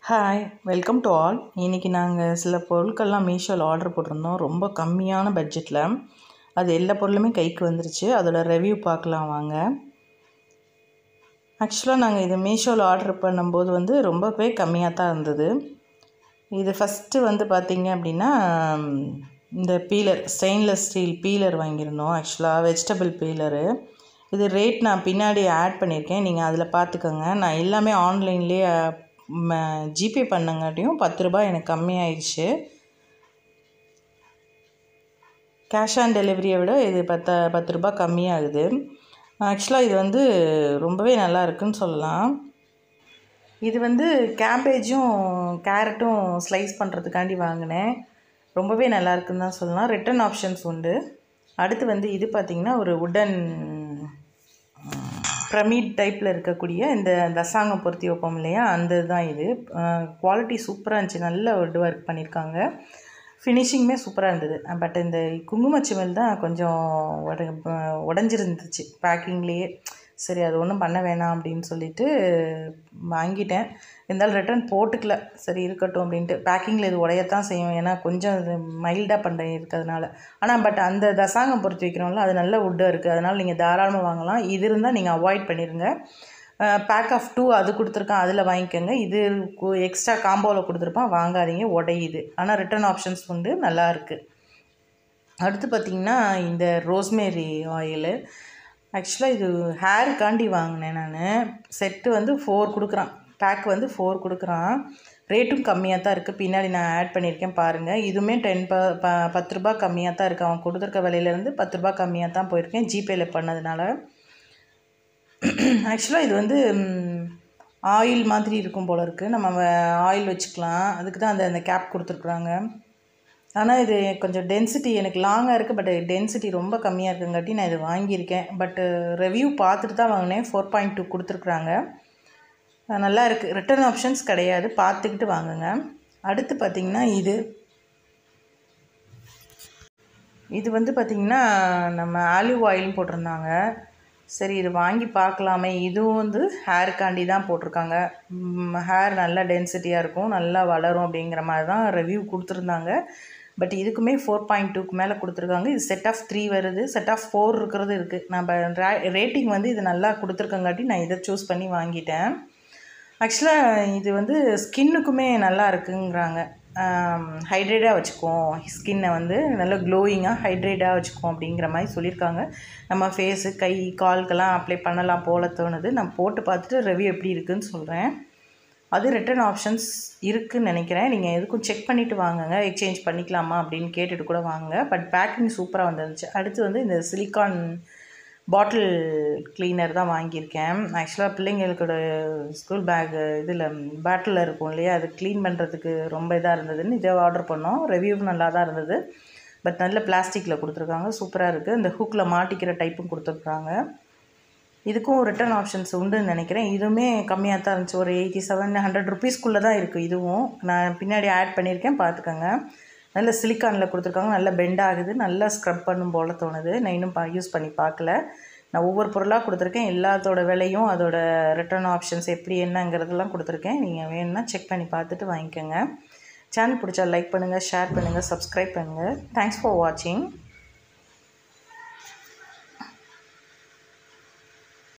Hi welcome to all. இன்றைக்கி நாங்கள் சில பொருட்கள்லாம் மீஷோவில் ஆர்டர் போட்டிருந்தோம். ரொம்ப கம்மியான பட்ஜெட்டில். அது எல்லா பொருளுமே கைக்கு வந்துருச்சு. அதோட ரிவ்யூ பார்க்கலாம் வாங்க. ஆக்சுவலாக நாங்கள் இது மீஷோவில் ஆர்டர் பண்ணும்போது ரொம்பவே கம்மியாக தான் இருந்தது. இது ஃபஸ்ட்டு பார்த்திங்க அப்படின்னா இந்த பீலர், ஸ்டெயின்லெஸ் ஸ்டீல் பீலர் வாங்கியிருந்தோம். ஆக்சுவலாக வெஜிடபிள் பீலரு. இது ரேட் நான் பின்னாடி ஆட் பண்ணியிருக்கேன், நீங்கள் அதில் பார்த்துக்கோங்க. நான் எல்லாமே ஆன்லைன்லேயே ஜிபே பண்ணங்காட்டியும் 10 ரூபாய் எனக்கு கம்மியாயிடுச்சு. கேஷ் ஆன் டெலிவரியை விட இது 10 ரூபாய் கம்மியாகுது. ஆக்சுவலாக இது ரொம்பவே நல்லா இருக்குன்னு சொல்லலாம். இது கேபேஜும் கேரட்டும் ஸ்லைஸ் பண்ணுறதுக்காண்டி வாங்கினேன். ரொம்பவே நல்லா இருக்குன்னு தான் சொல்லலாம். ரிட்டன் ஆப்ஷன்ஸ் உண்டு. அடுத்து இது பார்த்திங்கன்னா ஒரு உடன் பிரமிட் டைப்பில் இருக்கக்கூடிய இந்த தசாங்கம் பொருத்தி வைப்போம் இல்லையா, அந்த தான் இது. குவாலிட்டி சூப்பராக இருந்துச்சு. நல்ல வுட் ஒர்க் பண்ணியிருக்காங்க. ஃபினிஷிங்குமே சூப்பராக இருந்தது. பட் இந்த குங்குமச்சிமிழ் தான் கொஞ்சம் உடஞ்சிருந்துச்சு பேக்கிங்லேயே. சரி, அது ஒன்றும் பண்ண வேணாம் அப்படின்னு சொல்லிட்டு வாங்கிட்டேன். இருந்தாலும் ரிட்டர்ன் போட்டுக்கல. சரி இருக்கட்டும் அப்படின்ட்டு. பேக்கிங்கில் இது உடையத்தான் செய்யும், ஏன்னா கொஞ்சம் இது மைல்டாக பண்ணுறேன் இருக்கிறதுனால. ஆனால் பட் அந்த தசாங்கம் பொறுத்து வைக்கிறோம்ல, அது நல்ல வுட்டாக இருக்குது. அதனால் நீங்கள் தாராளமாக வாங்கலாம். இது இருந்தால் நீங்கள் அவாய்ட் பண்ணிடுங்க. பேக் ஆஃப் 2 அது கொடுத்துருக்கான், அதில் வாங்கிக்கோங்க. இது எக்ஸ்ட்ரா காம்போவில் கொடுத்துருப்பான், வாங்காதீங்க, உடையுது. ஆனால் ரிட்டர்ன் ஆப்ஷன்ஸ் உண்டு, நல்லா இருக்குது. அடுத்து பார்த்திங்கன்னா இந்த ரோஸ்மேரி ஆயிலு. ஆக்சுவலாக இது ஹேருக்காண்டி வாங்கினேன் நான். செட்டு 4 கொடுக்குறான், பேக் 4 கொடுக்குறான். ரேட்டும் கம்மியாக தான் இருக்குது. பின்னாடி நான் ஆட் பண்ணியிருக்கேன் பாருங்கள். இதுவுமே 10 ரூபாய் கம்மியாக தான் இருக்குது. அவன் கொடுத்துருக்க விலையிலேருந்து 10 ரூபாய் கம்மியாக தான் போயிருக்கேன், ஜிபேயில் பண்ணதுனால. ஆக்சுவலாக இது ஆயில் மாதிரி இருக்கும் போல் இருக்குது. நம்ம ஆயில் வச்சுக்கலாம், அதுக்கு தான் அந்த கேப் கொடுத்துருக்குறாங்க. ஆனால் இது கொஞ்சம் டென்சிட்டி எனக்கு லாங்காக இருக்குது. பட் டென்சிட்டி ரொம்ப கம்மியாக இருக்குங்காட்டி நான் இது வாங்கியிருக்கேன். பட்டு ரிவ்யூ பார்த்துட்டு தான் வாங்கினேன். 4.2 கொடுத்துருக்குறாங்க. நல்லா இருக்குது. ரிட்டர்ன் ஆப்ஷன்ஸ் கிடையாது, பார்த்துக்கிட்டு வாங்குங்க. அடுத்து பார்த்திங்கன்னா இது பார்த்திங்கன்னா நம்ம ஆலிவ் ஆயிலும் போட்டிருந்தாங்க. சரி, இது வாங்கி பார்க்கலாமே. இதுவும் ஹேருக்காண்டி தான் போட்டிருக்காங்க. ஹேர் நல்லா டென்சிட்டியாக இருக்கும், நல்லா வளரும் அப்படிங்கிற மாதிரி தான் ரிவ்யூ கொடுத்துருந்தாங்க. பட் இதுக்குமே 4.2க்கு மேலே கொடுத்துருக்காங்க. இது செட் ஆஃப் 3 வருது, செட் ஆஃப் 4 இருக்கிறது இருக்குது. நம்ம ரேட்டிங் இது நல்லா கொடுத்துருக்கங்காட்டி நான் இதை சூஸ் பண்ணி வாங்கிட்டேன். ஆக்சுவலாக இது ஸ்கின்னுக்குமே நல்லா இருக்குங்கிறாங்க. ஹைட்ரேட்டாக வச்சுக்குவோம், ஸ்கின்னை நல்லா க்ளோயிங்காக ஹைட்ரேட்டாக வச்சுக்குவோம் அப்படிங்கிற மாதிரி சொல்லியிருக்காங்க. நம்ம ஃபேஸு, கை, கால்கெல்லாம் அப்ளை பண்ணலாம் போல் தோணுது. நான் போட்டு பார்த்துட்டு ரிவ்யூ எப்படி இருக்குதுன்னு சொல்கிறேன். அது ரிட்டர்ன் ஆப்ஷன்ஸ் இருக்குதுன்னு நினைக்கிறேன். நீங்கள் எதுக்கும் செக் பண்ணிவிட்டு வாங்குங்க. எக்ஸ்சேஞ்ச் பண்ணிக்கலாமா அப்படின்னு கேட்டுட்டு கூட வாங்குங்க. பட் பேக்கிங் சூப்பராக வந்துருந்துச்சு. அடுத்து இந்த சிலிக்கான் பாட்டில் க்ளீனர் தான் வாங்கியிருக்கேன். ஆக்சுவலாக பிள்ளைங்களுக்கோட ஸ்கூல் பேக்கு இதில் பாட்டிலில் இருக்கும் இல்லையா, அது க்ளீன் பண்ணுறதுக்கு ரொம்ப இதாக இருந்ததுன்னு இதை ஆர்டர் பண்ணோம். ரிவ்யூ நல்லா தான் இருந்தது. பட் நல்ல பிளாஸ்டிக்கில் கொடுத்துருக்காங்க, சூப்பராக இருக்குது. இந்த ஹூக்கில் மாட்டிக்கிற டைப்பும் கொடுத்துருக்குறாங்க. இதுக்கும் ரிட்டர்ன் ஆப்ஷன்ஸ் உண்டுன்னு நினைக்கிறேன். இதுவுமே கம்மியாக தான் இருந்துச்சு. ஒரு 87-100 ருபீஸ்க்குள்ளே தான் இருக்குது. இதுவும் நான் பின்னாடி ஆட் பண்ணியிருக்கேன், பார்த்துக்கோங்க. நல்ல சிலிக்கானில் கொடுத்துருக்காங்க. நல்லா பெண்ட் ஆகுது, நல்லா ஸ்க்ரப் பண்ணும் போல் தோணுது. நான் இன்னும் யூஸ் பண்ணி பார்க்கல. நான் ஒவ்வொரு பொருளாக கொடுத்துருக்கேன். எல்லாத்தோட விலையும் அதோட ரிட்டர்ன் ஆப்ஷன்ஸ் எப்படி என்னங்கிறதெல்லாம் கொடுத்துருக்கேன். நீங்கள் வேணும்னா செக் பண்ணி பார்த்துட்டு வாங்கிக்கோங்க. சேனல் பிடிச்சா லைக் பண்ணுங்கள், ஷேர் பண்ணுங்கள், சப்ஸ்கிரைப் பண்ணுங்கள். தேங்க்ஸ் ஃபார் வாட்சிங்.